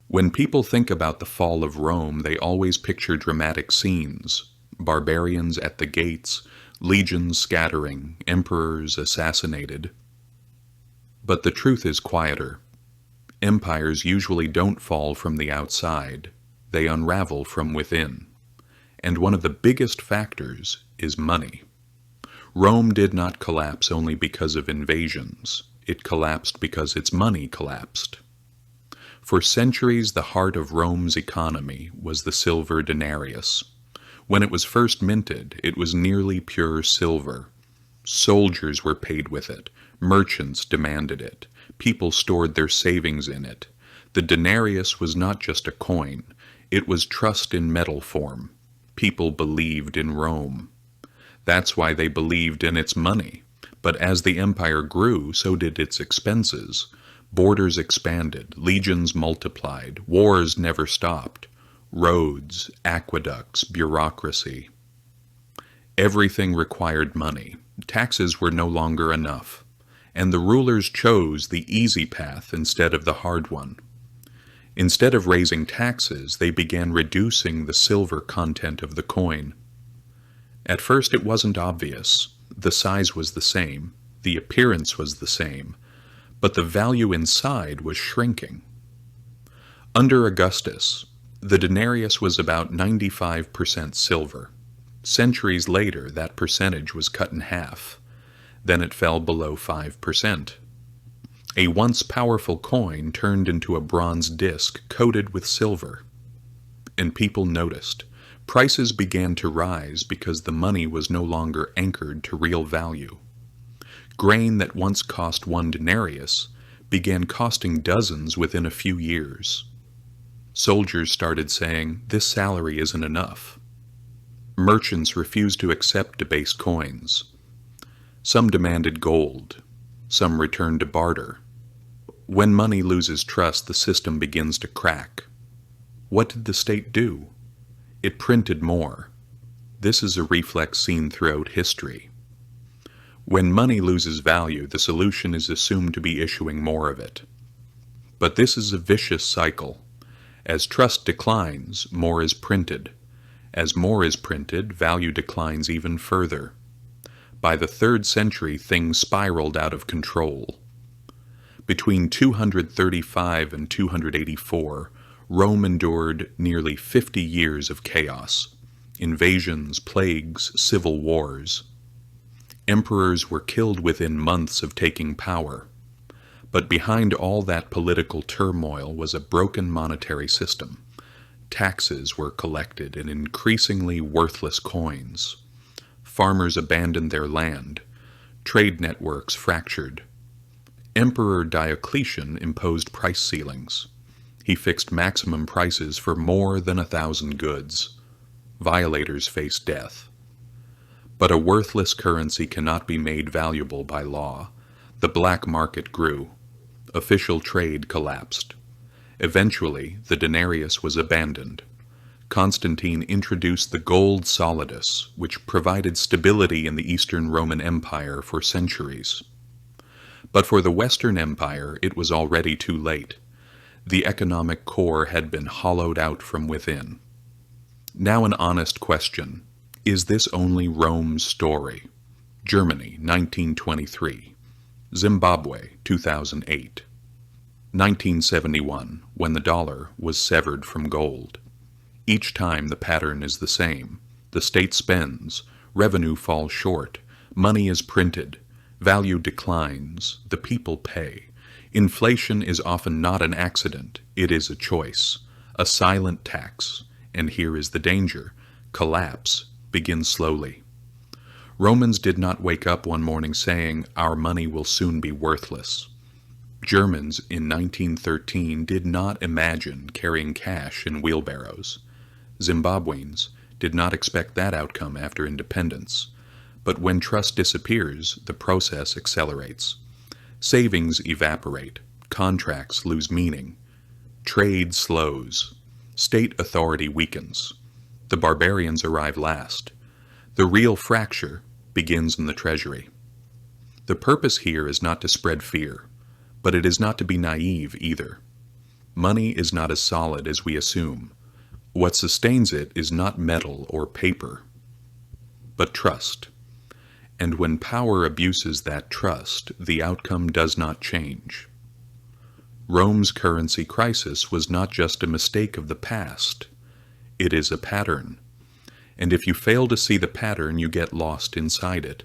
When people think about the fall of Rome, they always picture dramatic scenes: barbarians at the gates, legions scattering, emperors assassinated. But the truth is quieter. Empires usually don't fall from the outside, they unravel from within. And one of the biggest factors is money. Rome did not collapse only because of invasions. It collapsed because its money collapsed. For centuries, the heart of Rome's economy was the silver denarius. When it was first minted, it was nearly pure silver. Soldiers were paid with it. Merchants demanded it. People stored their savings in it. The denarius was not just a coin. It was trust in metal form. People believed in Rome. That's why they believed in its money. But as the empire grew, so did its expenses. Borders expanded, legions multiplied, wars never stopped. Roads, aqueducts, bureaucracy. Everything required money. Taxes were no longer enough. And the rulers chose the easy path instead of the hard one. Instead of raising taxes, they began reducing the silver content of the coin. At first it wasn't obvious. The size was the same, the appearance was the same, but the value inside was shrinking. Under Augustus, the denarius was about 95% silver. Centuries later, that percentage was cut in half. Then it fell below 5%. A once powerful coin turned into a bronze disc coated with silver. And people noticed. Prices began to rise because the money was no longer anchored to real value. Grain that once cost 1 denarius began costing dozens within a few years. Soldiers started saying, "This salary isn't enough." Merchants refused to accept debased coins. Some demanded gold. Some returned to barter. When money loses trust, the system begins to crack. What did the state do? It printed more. This is a reflex seen throughout history. When money loses value, the solution is assumed to be issuing more of it. But this is a vicious cycle. As trust declines, more is printed. As more is printed, value declines even further. By the 3rd century, things spiraled out of control. Between 235 and 284, Rome endured nearly 50 years of chaos, invasions, plagues, civil wars. Emperors were killed within months of taking power. But behind all that political turmoil was a broken monetary system. Taxes were collected in increasingly worthless coins. Farmers abandoned their land. Trade networks fractured. Emperor Diocletian imposed price ceilings. He fixed maximum prices for more than 1,000 goods. Violators faced death. But a worthless currency cannot be made valuable by law. The black market grew. Official trade collapsed. Eventually, the denarius was abandoned. Constantine introduced the gold solidus, which provided stability in the Eastern Roman Empire for centuries. But for the Western Empire, it was already too late. The economic core had been hollowed out from within. Now an honest question. Is this only Rome's story? Germany, 1923. Zimbabwe, 2008. 1971, when the dollar was severed from gold. Each time the pattern is the same. The state spends, revenue falls short, money is printed, value declines, the people pay. Inflation is often not an accident, it is a choice, a silent tax, and here is the danger: collapse begins slowly. Romans did not wake up one morning saying, "Our money will soon be worthless." Germans in 1913 did not imagine carrying cash in wheelbarrows. Zimbabweans did not expect that outcome after independence. But when trust disappears, the process accelerates. Savings evaporate, contracts lose meaning, trade slows, state authority weakens. The barbarians arrive last. The real fracture begins in the treasury. The purpose here is not to spread fear, but it is not to be naive either. Money is not as solid as we assume. What sustains it is not metal or paper, but trust. And when power abuses that trust, the outcome does not change. Rome's currency crisis was not just a mistake of the past. It is a pattern. And if you fail to see the pattern, you get lost inside it.